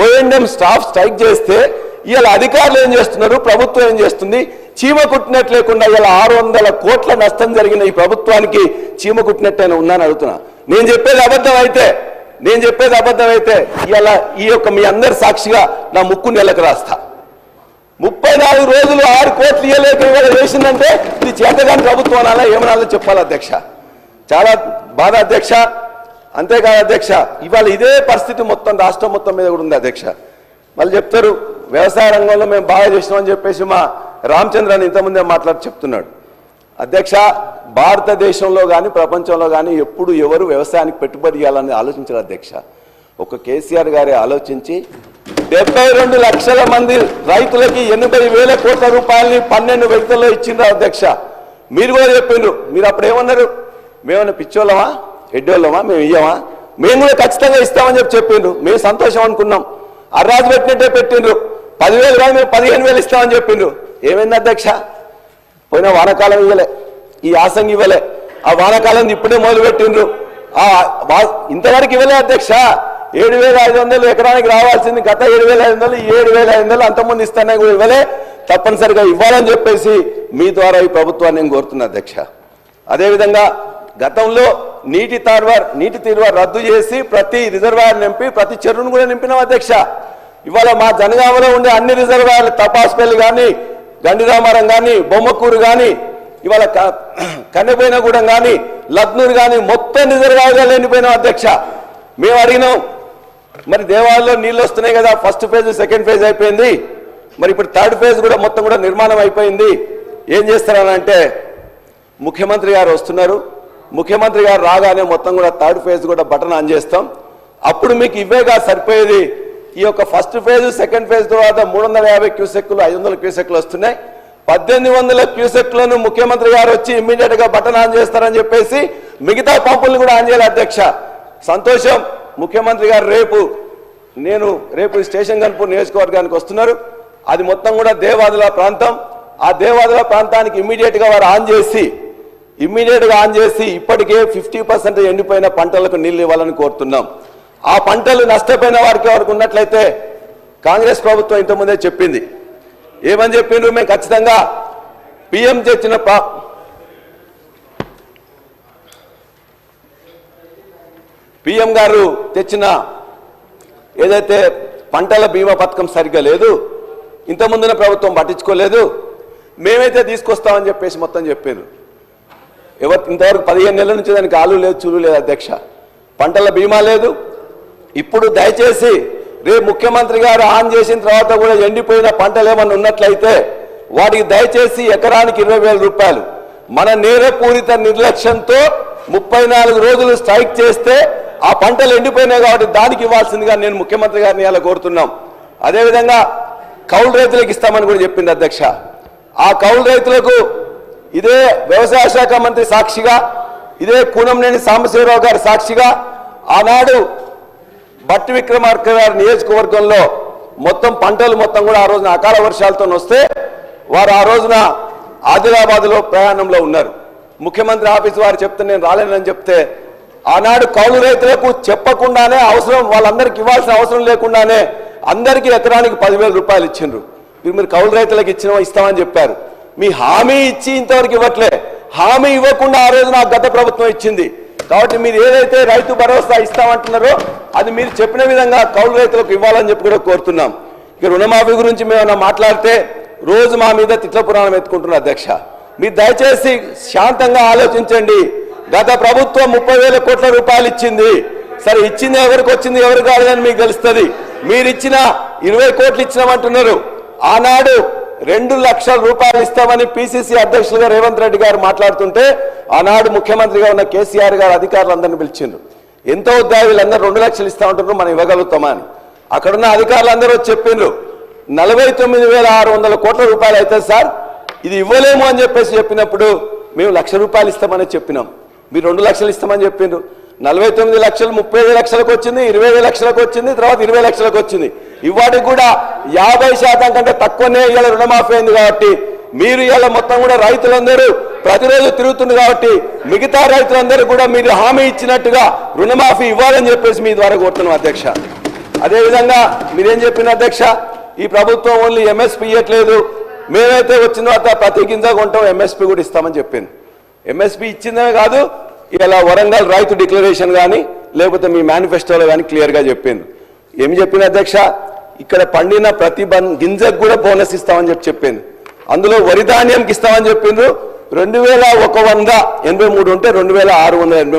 ONM staff strike చేస్తే ఇవాళ అధికారులు ఏం చేస్తున్నారు, ప్రభుత్వం ఏం చేస్తుంది? చీమ కుట్టినట్టు లేకుండా ఇలా 600 కోట్ల నష్టం జరిగిన ఈ ప్రభుత్వానికి చీమ కుట్టినట్టయినా ఉన్నాను అడుగుతున్నా. నేను చెప్పేది అబద్ధం అయితే ఇవాళ ఈ యొక్క మీ అందరి సాక్షిగా నా ముక్కు నెలకు రాస్తా. 34 రోజులు 6 కోట్లు ఇవ్వలేక ఇవాళ చేసిందంటే ఇది చేతగాని ప్రభుత్వం అనాలా ఏమనాలో చెప్పాలి అధ్యక్ష. చాలా బాధ అధ్యక్ష. అంతేకాదు అధ్యక్ష, ఇవాళ ఇదే పరిస్థితి మొత్తం రాష్ట్రం మొత్తం మీద కూడా ఉంది అధ్యక్ష. మళ్ళీ చెప్తారు వ్యవసాయ రంగంలో మేము బాగా చేసినామని చెప్పేసి మా రామచంద్రని ఇంతకుముందే మాట్లాడి చెప్తున్నాడు. అధ్యక్ష, భారతదేశంలో కానీ ప్రపంచంలో కానీ ఎప్పుడు ఎవరు వ్యవసాయానికి పెట్టుబడి ఇవ్వాలని ఆలోచించారు అధ్యక్ష. ఒక కేసీఆర్ గారే ఆలోచించి 72 లక్షల మంది రైతులకి 80,000 కోట్ల రూపాయలని 12 విడతల్లో ఇచ్చిండ్రు అధ్యక్ష. మీరు కూడా చెప్పిండ్రు. మీరు అప్పుడు ఏమన్నారు? మేమన్నా పిచ్చోళ్ళమా, ఎడ్డోళ్ళమా, మేము ఇయ్యమా? మేము కూడా ఖచ్చితంగా ఇస్తామని చెప్పిండ్రు. మేము సంతోషం అనుకున్నాం. అర్రాజు పెట్టినట్టే పెట్టిండ్రు. 10,000 కానీ మేము 15,000 ఇస్తామని చెప్పిండ్రు. ఏమైంది అధ్యక్ష? పోయిన వానాకాలం ఇవ్వలే, ఈ యాసంగి ఇవ్వలే, ఆ వానాకాలం ఇప్పుడే మొదలు పెట్టిండ్రు. ఇంతవరకు ఇవ్వలే అధ్యక్ష. 7,500 ఎకరానికి రావాల్సింది గత 7,500, 7,500 అంతకుముందు ఇస్తానే కూడా ఇవ్వలే. తప్పనిసరిగా ఇవ్వాలని చెప్పేసి మీ ద్వారా ఈ ప్రభుత్వాన్ని నేను కోరుతున్నా అధ్యక్ష. అదేవిధంగా గతంలో నీటి తీర్వార్ రద్దు చేసి ప్రతి రిజర్వాయర్ నింపి ప్రతి చెరువును కూడా నింపినాం అధ్యక్ష. ఇవాళ మా జనగామలో ఉండే అన్ని రిజర్వాయర్లు తపాస్పల్లి కానీ, గండిరామారం కానీ, బొమ్మకూరు కానీ, ఇవాళ కన్నెపోయినగూడెం కానీ, లక్నూరు కానీ మొత్తం రిజర్వాయర్గా నిండిపోయినాం అధ్యక్ష. మేము అడిగినాం, మరి దేవాలయంలో నీళ్ళు వస్తున్నాయి కదా, ఫస్ట్ ఫేజ్ సెకండ్ ఫేజ్ అయిపోయింది, మరి ఇప్పుడు థర్డ్ ఫేజ్ కూడా మొత్తం కూడా నిర్మాణం అయిపోయింది, ఏం చేస్తారనంటే ముఖ్యమంత్రి గారు వస్తున్నారు, ముఖ్యమంత్రి గారు రాగానే మొత్తం కూడా థర్డ్ ఫేజ్ కూడా బటన్ ఆన్ చేస్తాం, అప్పుడు మీకు ఇవేగా సరిపోయేది. ఈ యొక్క ఫస్ట్ ఫేజ్ సెకండ్ ఫేజ్ తర్వాత 350 క్యూసెక్లు 500 క్యూసెక్లు వస్తున్నాయి. 1800 క్యూసెక్లను ముఖ్యమంత్రి గారు వచ్చి ఇమ్మీడియట్ గా బటన్ ఆన్ చేస్తారని చెప్పేసి మిగతా పంపులను కూడా ఆన్ చేయాలి అధ్యక్ష. సంతోషం. ముఖ్యమంత్రి గారు రేపు స్టేషన్ గన్పూర్ నియోజకవర్గానికి వస్తున్నారు. అది మొత్తం కూడా దేవాదుల ప్రాంతం. ఆ దేవాదుల ప్రాంతానికి ఇమ్మీడియట్ గా వారు ఆన్ చేసి ఇప్పటికే 50% ఎండిపోయిన పంటలకు నీళ్లు ఇవ్వాలని కోరుతున్నాం. ఆ పంటలు నష్టపోయిన వారికి ఎవరికి ఉన్నట్లయితే కాంగ్రెస్ ప్రభుత్వం ఇంతకుముందే చెప్పింది. ఏమని చెప్పిండ్రు? మేము ఖచ్చితంగా పిఎం గారు తెచ్చిన ఏదైతే పంటల బీమా పథకం సరిగ్గా లేదు, ఇంతకుముందున ప్రభుత్వం పట్టించుకోలేదు, మేమైతే తీసుకొస్తామని చెప్పేసి మొత్తం చెప్పిండ్రు. ఇంతవరకు 15 నెలల నుంచి దానికి ఆలు లేదు, చూలు లేదు అధ్యక్ష. పంటల బీమా లేదు. ఇప్పుడు దయచేసి రేపు ముఖ్యమంత్రి గారు ఆన్ చేసిన తర్వాత కూడా ఎండిపోయిన పంటలు ఏమన్నా ఉన్నట్లయితే వాటికి దయచేసి ఎకరానికి 20,000 రూపాయలు. మన నేరపూరిత నిర్లక్ష్యంతో 34 రోజులు స్ట్రైక్ చేస్తే ఆ పంటలు ఎండిపోయినాయి కాబట్టి దానికి ఇవ్వాల్సిందిగా నేను ముఖ్యమంత్రి గారిని ఇలా కోరుతున్నాం. అదేవిధంగా కౌలు రైతులకు ఇస్తామని కూడా చెప్పింది అధ్యక్ష. ఆ కౌలు రైతులకు ఇదే వ్యవసాయ శాఖ మంత్రి సాక్షిగా, ఇదే కూనంనేని సాంబశివరావు గారి సాక్షిగా ఆనాడు భట్టి విక్రమార్క గారి నియోజకవర్గంలో మొత్తం పంటలు మొత్తం కూడా ఆ రోజున అకాల వర్షాలతో వస్తే వారు ఆ రోజున ఆదిలాబాద్లో ప్రయాణంలో ఉన్నారు. ముఖ్యమంత్రి ఆఫీస్ వారు చెప్తే నేను రాలేనని చెప్తే ఆనాడు కౌలు రైతులకు చెప్పకుండానే వాళ్ళందరికీ ఇవ్వాల్సిన అవసరం లేకుండానే అందరికీ ఎకరానికి 10,000 రూపాయలు ఇచ్చిండ్రు. మీరు కౌలు రైతులకు ఇస్తామని చెప్పారు. మీ హామీ ఇచ్చి ఇంతవరకు ఇవ్వట్లే. హామీ ఇవ్వకుండా ఆ రోజు నాకు గత ప్రభుత్వం ఇచ్చింది. కాబట్టి మీరు ఏదైతే రైతు భరోసా ఇస్తామంటున్నారో అది మీరు చెప్పిన విధంగా కౌలు రైతులకు ఇవ్వాలని చెప్పి కూడా కోరుతున్నాం. ఇక రుణమాఫీ గురించి మేము మాట్లాడితే రోజు మా మీద తిట్ల పురాణం ఎత్తుకుంటున్నారు అధ్యక్ష. మీరు దయచేసి శాంతంగా ఆలోచించండి. గత ప్రభుత్వం 30,000 కోట్ల రూపాయలు ఇచ్చింది. సరే, ఇచ్చింది ఎవరికి వచ్చింది ఎవరు కాదని మీకు తెలుస్తుంది. మీరు ఇచ్చిన 20 కోట్లు ఇచ్చినామంటున్నారు. ఆనాడు 2 లక్షల రూపాయలు ఇస్తామని పిసిసి అధ్యక్షులుగా రేవంత్ రెడ్డి గారు మాట్లాడుతుంటే ఆనాడు ముఖ్యమంత్రిగా ఉన్న కేసీఆర్ గారు అధికారులందరినీ పిలిచిండ్రు. ఎంతో ఉద్యోగ వీళ్ళందరూ 2 లక్షలు ఇస్తామంటున్నారు, మనం ఇవ్వగలుగుతామా అని. అక్కడున్న అధికారులందరూ చెప్పిండ్రు 49,600 కోట్ల రూపాయలు అవుతుంది సార్, ఇది ఇవ్వలేము అని చెప్పినప్పుడు మేము 1,00,000 రూపాయలు ఇస్తామని చెప్పినాం. మీరు 2 లక్షలు ఇస్తామని చెప్పిండ్రు. 49 లక్షలు 30 లక్షలకు వచ్చింది, 20 లక్షలకు వచ్చింది, తర్వాత 20 లక్షలకు వచ్చింది. ఇవాటికి కూడా 50% కంటే తక్కువనే ఇవాళ రుణమాఫీ అయింది. కాబట్టి మీరు ఇవాళ మొత్తం కూడా రైతులందరూ ప్రతిరోజు తిరుగుతుంది కాబట్టి మిగతా రైతులందరూ కూడా మీరు హామీ ఇచ్చినట్టుగా రుణమాఫీ ఇవ్వాలని చెప్పేసి మీ ద్వారా కోరుతున్నాం అధ్యక్ష. అదేవిధంగా మీరేం చెప్పిన అధ్యక్ష, ఈ ప్రభుత్వం ఓన్లీ ఎంఎస్పీ ఇవ్వట్లేదు, మేమైతే వచ్చిన తర్వాత ప్రతి గింజ కొంటాం ఎంఎస్పీ కూడా ఇస్తామని చెప్పింది. ఎంఎస్పీ ఇచ్చిందే కాదు, ఇలా వరంగల్ రైతు డిక్లరేషన్ కానీ లేకపోతే మీ మేనిఫెస్టోలో కానీ క్లియర్గా చెప్పింది. ఏమి చెప్పిన అధ్యక్ష, ఇక్కడ పండిన ప్రతి గింజకు కూడా బోనస్ ఇస్తామని చెప్పింది. అందులో వరి ధాన్యంకి ఇస్తామని చెప్పిండ్రు. 2183 ఉంటే 2683